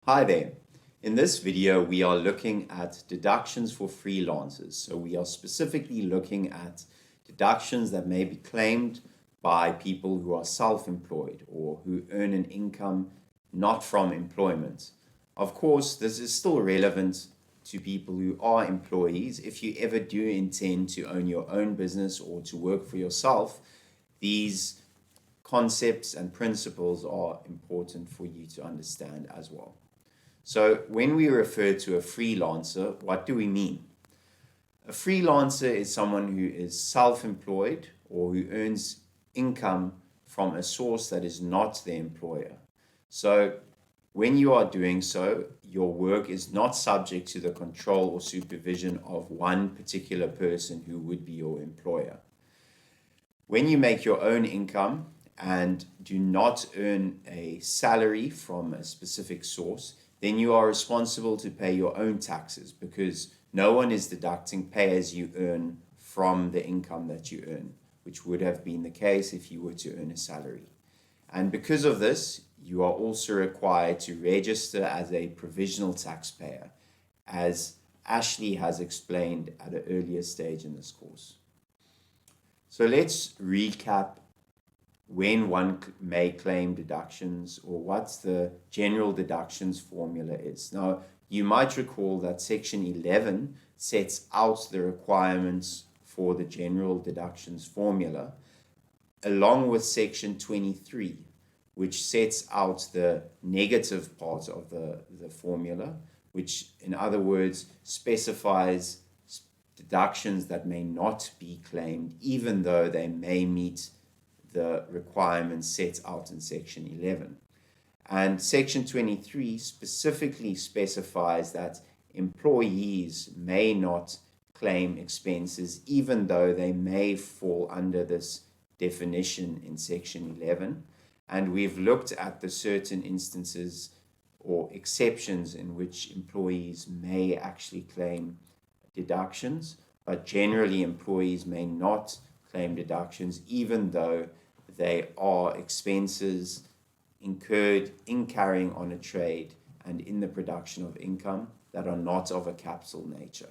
Hi there. In this video, we are looking at deductions for freelancers. So we are specifically looking at deductions that may be claimed by people who are self-employed or who earn an income not from employment. Of course, this is still relevant to people who are employees. If you ever do intend to own your own business or to work for yourself, these concepts and principles are important for you to understand as well. So when we refer to a freelancer, what do we mean? A freelancer is someone who is self-employed or who earns income from a source that is not the employer. So when you are doing so, your work is not subject to the control or supervision of one particular person who would be your employer. When you make your own income and do not earn a salary from a specific source, then you are responsible to pay your own taxes because no one is deducting pay as you earn from the income that you earn, which would have been the case if you were to earn a salary. And because of this, you are also required to register as a provisional taxpayer, as Ashley has explained at an earlier stage in this course. So let's recap when one may claim deductions or what the general deductions formula is. Now, you might recall that Section 11 sets out the requirements for the general deductions formula, along with Section 23, which sets out the negative part of the formula, which in other words specifies deductions that may not be claimed even though they may meet the requirements set out in Section 11. And Section 23 specifically specifies that employees may not claim expenses even though they may fall under this definition in Section 11. And we've looked at the certain instances or exceptions in which employees may actually claim deductions, but generally employees may not claim deductions even though they are expenses incurred in carrying on a trade and in the production of income that are not of a capital nature.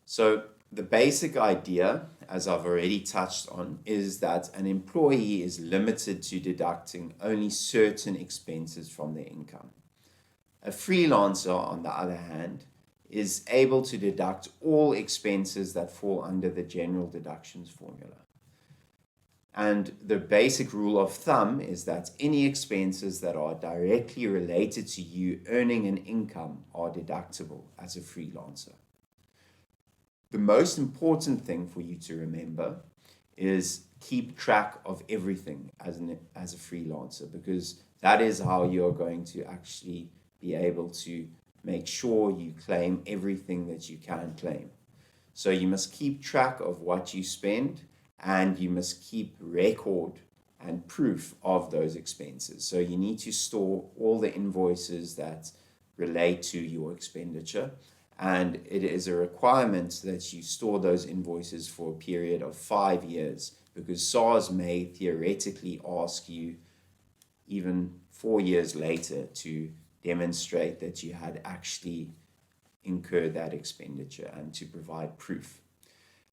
So the basic idea, as I've already touched on, is that an employee is limited to deducting only certain expenses from their income. A freelancer, on the other hand, is able to deduct all expenses that fall under the general deductions formula. And the basic rule of thumb is that any expenses that are directly related to you earning an income are deductible as a freelancer. The most important thing for you to remember is keep track of everything as a freelancer, because that is how you're going to actually be able to make sure you claim everything that you can claim. So you must keep track of what you spend, and you must keep record and proof of those expenses. So you need to store all the invoices that relate to your expenditure, and it is a requirement that you store those invoices for a period of 5 years, because SARS may theoretically ask you even 4 years later to demonstrate that you had actually incurred that expenditure and to provide proof.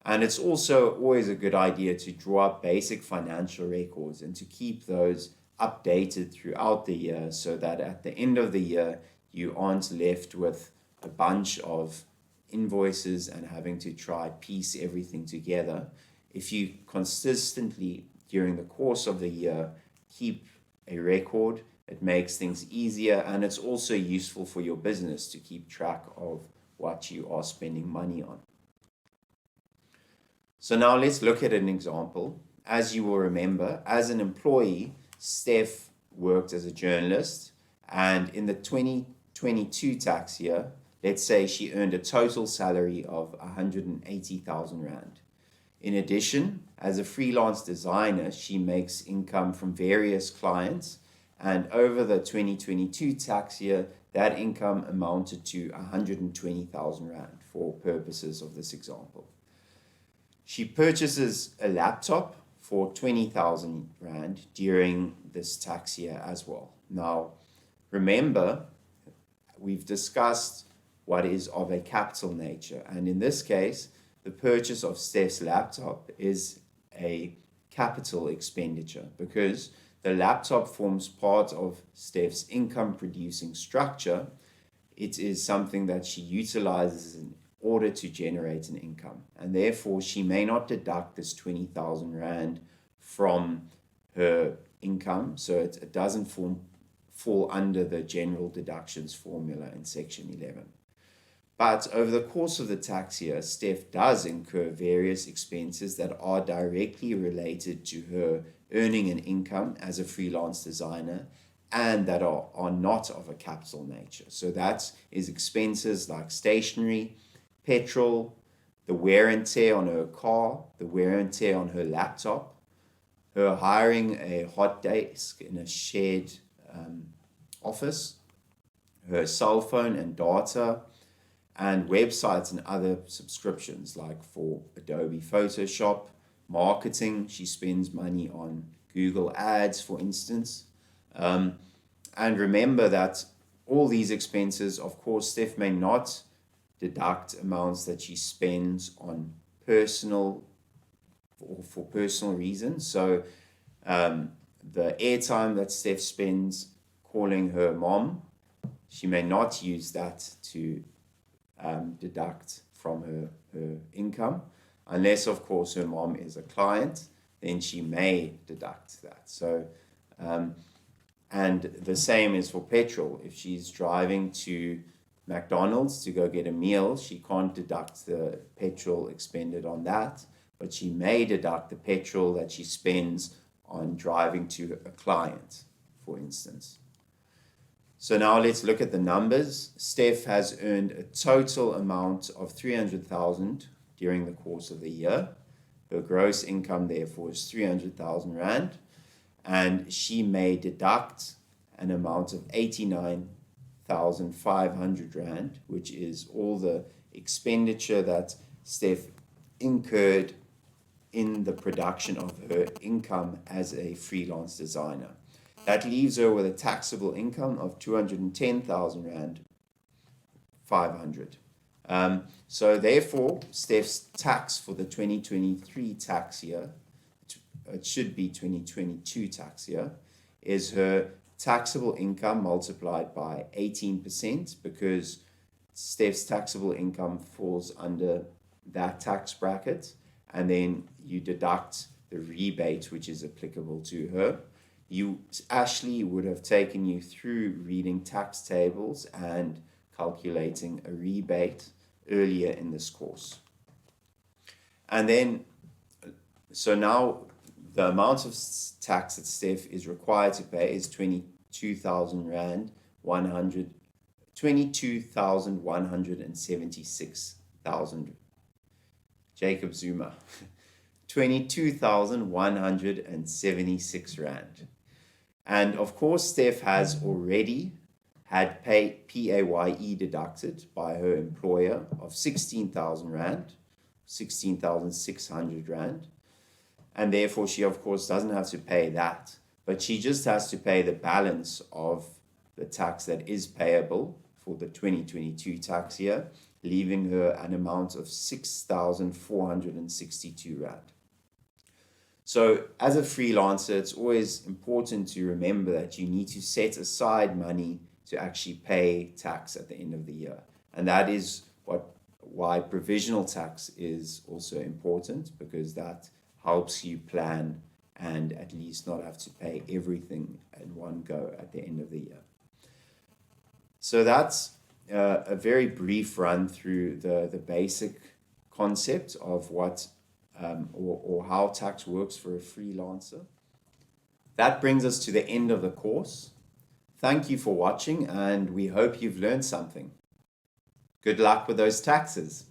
And it's also always a good idea to draw up basic financial records and to keep those updated throughout the year so that at the end of the year, you aren't left with a bunch of invoices and having to try piece everything together. If you consistently, during the course of the year, keep a record, it makes things easier, and it's also useful for your business to keep track of what you are spending money on. So now let's look at an example. As you will remember, as an employee, Steph worked as a journalist, and in the 2022 tax year, let's say she earned a total salary of 180,000 Rand. In addition, as a freelance designer, she makes income from various clients, and over the 2022 tax year, that income amounted to 120,000 Rand for purposes of this example. She purchases a laptop for 20,000 Rand during this tax year as well. Now, remember, we've discussed what is of a capital nature. And in this case, the purchase of Steph's laptop is a capital expenditure because the laptop forms part of Steph's income producing structure. It is something that she utilizes in order to generate an income. And therefore, she may not deduct this 20,000 Rand from her income. So it doesn't fall under the general deductions formula in Section 11. But over the course of the tax year, Steph does incur various expenses that are directly related to her earning an income as a freelance designer and that are not of a capital nature. So that is expenses like stationery, petrol, the wear and tear on her car, the wear and tear on her laptop, her hiring a hot desk in a shared office, her cell phone and data, and websites and other subscriptions like for Adobe Photoshop, marketing. She spends money on Google Ads, for instance. And remember that all these expenses, of course, Steph may not deduct amounts that she spends on personal or for personal reasons. So the airtime that Steph spends calling her mom, she may not use that to deduct from her income, unless, of course, her mom is a client, then she may deduct that. So, and the same is for petrol. If she's driving to McDonald's to go get a meal, she can't deduct the petrol expended on that, but she may deduct the petrol that she spends on driving to a client, for instance. So now let's look at the numbers. Steph has earned a total amount of 300,000 during the course of the year. Her gross income, therefore, is 300,000 Rand, and she may deduct an amount of 89,500 Rand, which is all the expenditure that Steph incurred in the production of her income as a freelance designer. That leaves her with a taxable income of 210,000 Rand 500. So therefore, Steph's tax for the 2023 tax year, it should be 2022 tax year, is her taxable income multiplied by 18% because Steph's taxable income falls under that tax bracket, and then you deduct the rebate which is applicable to her. Ashley would have taken you through reading tax tables and calculating a rebate earlier in this course. And then, so now the amount of tax that Steph is required to pay is 22,000 Rand, 22,176,000. Jacob Zuma. 22,176 Rand. And of course, Steph has already had PAYE deducted by her employer of 16,000 Rand, 16,600 Rand. And therefore, she, of course, doesn't have to pay that, but she just has to pay the balance of the tax that is payable for the 2022 tax year, leaving her an amount of 6,462 Rand. So as a freelancer, it's always important to remember that you need to set aside money to actually pay tax at the end of the year. And that is why provisional tax is also important, because that helps you plan and at least not have to pay everything in one go at the end of the year. So that's a very brief run through the basic concept of what or how tax works for a freelancer. That brings us to the end of the course. Thank you for watching, and we hope you've learned something. Good luck with those taxes.